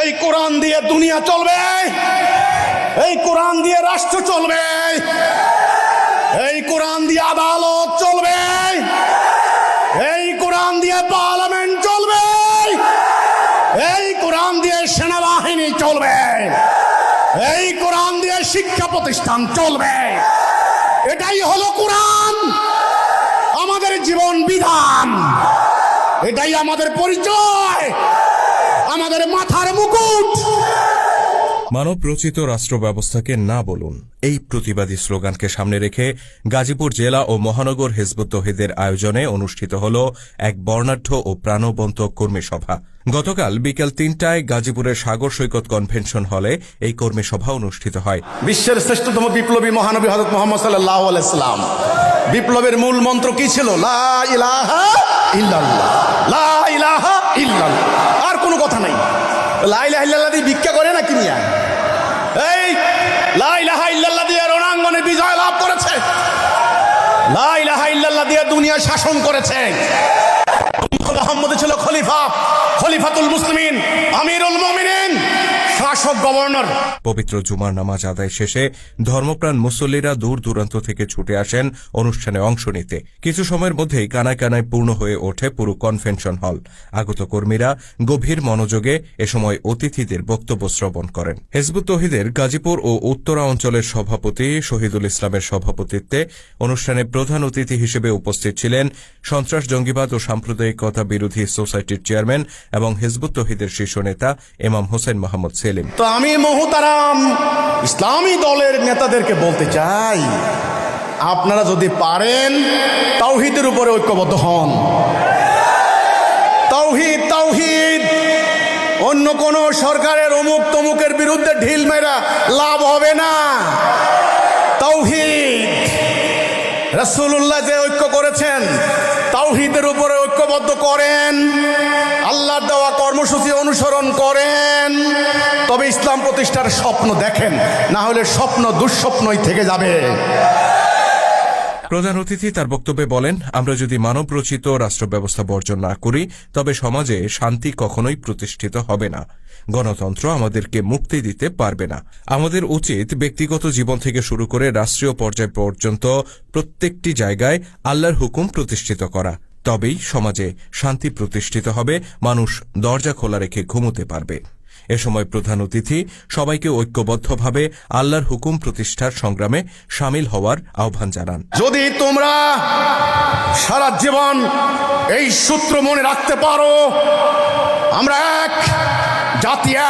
এই কোরআন দিয়ে দুনিয়া চলবে, এই কোরআন দিয়ে রাষ্ট্র চলবে, এই কোরআন দিয়ে আদালত চলবে, এই কোরআন দিয়ে পার্লামেন্ট চলবে, এই কোরআন দিয়ে সেনাবাহিনী চলবে, এই কোরআন দিয়ে শিক্ষা প্রতিষ্ঠান চলবে। এটাই হলো কোরআন, আমাদের জীবন বিধান, এটাই আমাদের পরিচয়, আমাদের মাথার মুকুট। মানব রচিত রাষ্ট্র ব্যবস্থাকে না বলুন, এই প্রতিবাদী স্লোগানকে সামনে রেখে গাজীপুর জেলা ও মহানগর হিজবুত তৌহিদের আয়োজনে অনুষ্ঠিত হল এক বর্ণাঢ্য ও প্রাণবন্ত কর্মী সভা। গতকাল বিকেল ৩টায় গাজীপুরের সাগর সৈকত কনভেনশন হলে এই কর্মী সভা অনুষ্ঠিত হয়। বিশ্বের শ্রেষ্ঠতম বিপ্লবী মহানবী হযরত মুহাম্মদ সাল্লাল্লাহু আলাইহি সাল্লাম বিপ্লবের মূল মন্ত্র কি ছিল? লা ইলাহা ইল্লাল্লাহ, লা ইলাহা ইল্লাল্লাহ। আর কোনো কথা নাই। লা ইলাহা ইল্লাল্লাহ দিয়ে ভিক্ষা করে না কিনিয়া, এই লা ইলাহা ইল্লাল্লাহ দিয়ে রণাঙ্গনে বিজয় লাভ করেছে, লা ইলাহা ইল্লাল্লাহ দিয়ে দুনিয়া শাসন করেছে। মুহাম্মদ ছিল খলিফা, খলিফাতুল মুসলিমিন, আমিরুল মুমিনিন, শাসক, গভর্নর। পবিত্র জুমার নামাজ আদায় শেষে ধর্মপ্রাণ মুসল্লিরা দূর দূরান্ত থেকে ছুটে আসেন অনুষ্ঠানে অংশ নিতে। কিছু সময়ের মধ্যেই কানায় কানায় পূর্ণ হয়ে ওঠে পুরো কনভেনশন হল। আগত কর্মীরা গভীর মনোযোগে এ সময় অতিথিদের বক্তব্য শ্রবণ করেন। হিজবুত তৌহিদের গাজীপুর ও উত্তরা অঞ্চলের সভাপতি শহীদুল ইসলামের সভাপতিত্বে অনুষ্ঠানে প্রধান অতিথি হিসেবে উপস্থিত ছিলেন সন্ত্রাস, জঙ্গিবাদ ও সাম্প্রদায়িকতা বিরোধী সোসাইটির চেয়ারম্যান এবং হিজবুত তৌহিদের শীর্ষ নেতা ইমাম হোসেন মোহাম্মদ সেলিম। তো আমি মুহতারাম ইসলামী দলের নেতাদেরকে বলতে চাই, আপনারা যদি পারেন তাওহীদের উপরে ঐক্যবদ্ধ হন। তাওহীদ, তাওহীদ, অন্য কোন সরকারের অমুক তমুকের বিরুদ্ধে ঢিল মেরা লাভ হবে না। তাওহীদ, রাসূলুল্লাহ যে ঐক্য করেছেন তাওহীদের উপরে ঐক্যবদ্ধ করেন, আল্লাহর দেওয়া কর্মসূচি অনুসরণ করেন, তবে ইসলাম প্রতিষ্ঠার স্বপ্ন দেখেন, না হলে স্বপ্ন দুঃস্বপ্নই থেকে যাবে। প্রধান অতিথি তার বক্তব্যে বলেন, আমরা যদি মানব রচিত রাষ্ট্র ব্যবস্থা বর্জন না করি তবে সমাজে শান্তি কখনোই প্রতিষ্ঠিত হবে না, গণতন্ত্র আমাদেরকে মুক্তি দিতে পারবে না। আমাদের উচিত ব্যক্তিগত জীবন থেকে শুরু করে রাষ্ট্রীয় পর্যায় পর্যন্ত প্রত্যেকটি জায়গায় আল্লাহর হুকুম প্রতিষ্ঠিত করা, তবেই সমাজে শান্তি প্রতিষ্ঠিত হবে, মানুষ দরজা খোলা রেখে ঘুমোতে পারবে। এ সময় প্রধান অতিথি সবাইকে ঐক্যবদ্ধভাবে আল্লাহর হুকুম প্রতিষ্ঠার সংগ্রামে সামিল হওয়ার আহ্বান জানান। যদি তোমরা সারা জীবন এই সূত্র মনে রাখতে পারো, আমরা এক জাতি,